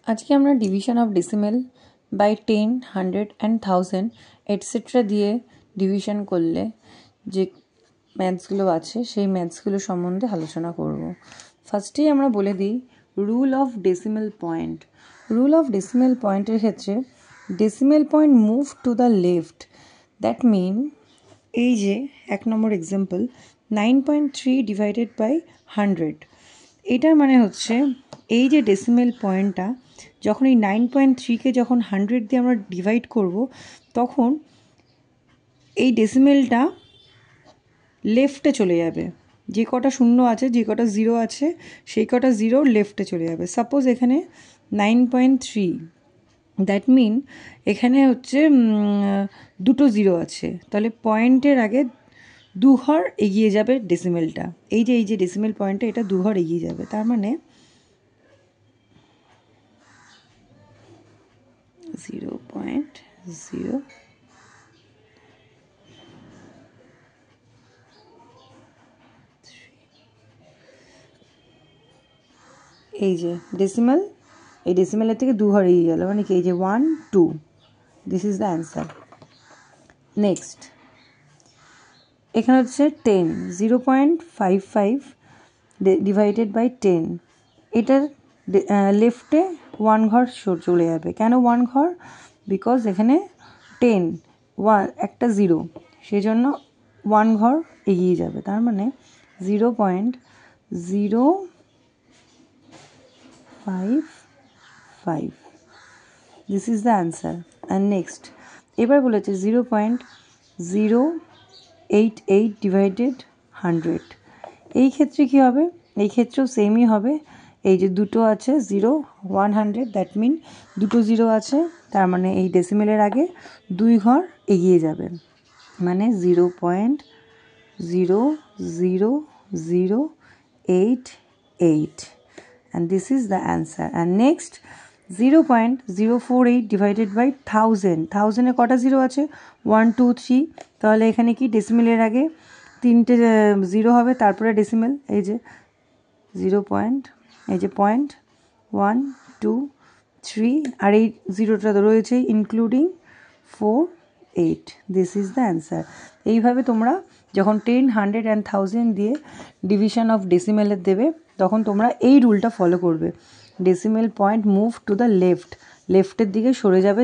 আজকে আমরা division of decimal by 10, 100 and 1000 etcetera দিয়ে ডিভিশন করলে যে ম্যাথসগুলো আছে সেই ম্যাথসগুলো সম্বন্ধে আলোচনা করব। ফার্স্টেই আমরা বলে দিই rule of decimal point. Rule of decimal পয়েন্টের ক্ষেত্রে decimal point move to the left, that mean এই যে 1 নম্বর এক্সাম্পল 9.3 ডিভাইডেড বাই 100, এটার মানে হচ্ছে এই যে ডেসিমেল পয়েন্টটা যখন এই 9.3কে যখন 100 দিয়ে আমরা ডিভাইড করব তখন এই ডেসিমেলটা লেফটে চলে যাবে। যে কটা শূন্য আছে, যে কটা জিরো আছে, সেই কটা জিরো লেফটে চলে যাবে। সাপোজ এখানে 9.3, দ্যাট মিন এখানে হচ্ছে দুটো জিরো আছে, তাহলে পয়েন্টের আগে 2 ঘর এগিয়ে যাবে ডেসিমেলটা। এই যে ডেসিমেল পয়েন্টটা এটা 2 ঘর এগিয়ে যাবে, তার মানে 0.0 এই যে ডেসিমেল, এই ডেসিমেলের থেকে 2 ঘর এগিয়ে গেল, মানে কি এই যে 1, 2, this is the answer. Next এখানে হচ্ছে 10, 0.55 ডিভাইডেড বাই 10, এটার লেফটে 1 ঘর চলে যাবে। কেন 1 ঘর? বিকজ এখানে 10, 1 একটা 0, সেই জন্য 1 ঘর এগিয়ে যাবে, তার মানে 0.055, this is the answer. And next এবার বলেছে 0.088 ডিভাইডেড 100, এই ক্ষেত্রে কী হবে? এই ক্ষেত্রেও সেমই হবে। এই যে দুটো আছে 0, 100, দ্যাট মিন দুটো জিরো আছে, তার মানে এই ডেসিমেলের আগে 2 ঘর এগিয়ে যাবে, মানে 0.00088, and this is the answer. And next 0.048 divided by 1000, 1000-এ কটা জিরো আছে? 1, 2, 3, তাহলে এখানে কি ডেসিমেলের আগে 3টে জিরো হবে, তারপরে ডেসিমেল, এই যে 0.1, 2, 3, আর এই জিরোটা তো রয়েছেই including 4, 8, this is the answer. এইভাবে তোমরা যখন 10, 100 অ্যান্ড 1000 দিয়ে ডিভিশন অফ ডেসিমেলের দেবে তখন তোমরা এই রুলটা ফলো করবে। Decimal point move to the left, লেফটের দিকে সরে যাবে,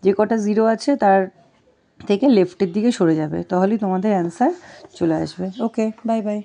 যে কটা জিরো আছে তার থেকে লেফটের দিকে সরে যাবে, তাহলেই তোমাদের অ্যান্সার চলে আসবে। ওকে, বাই বাই।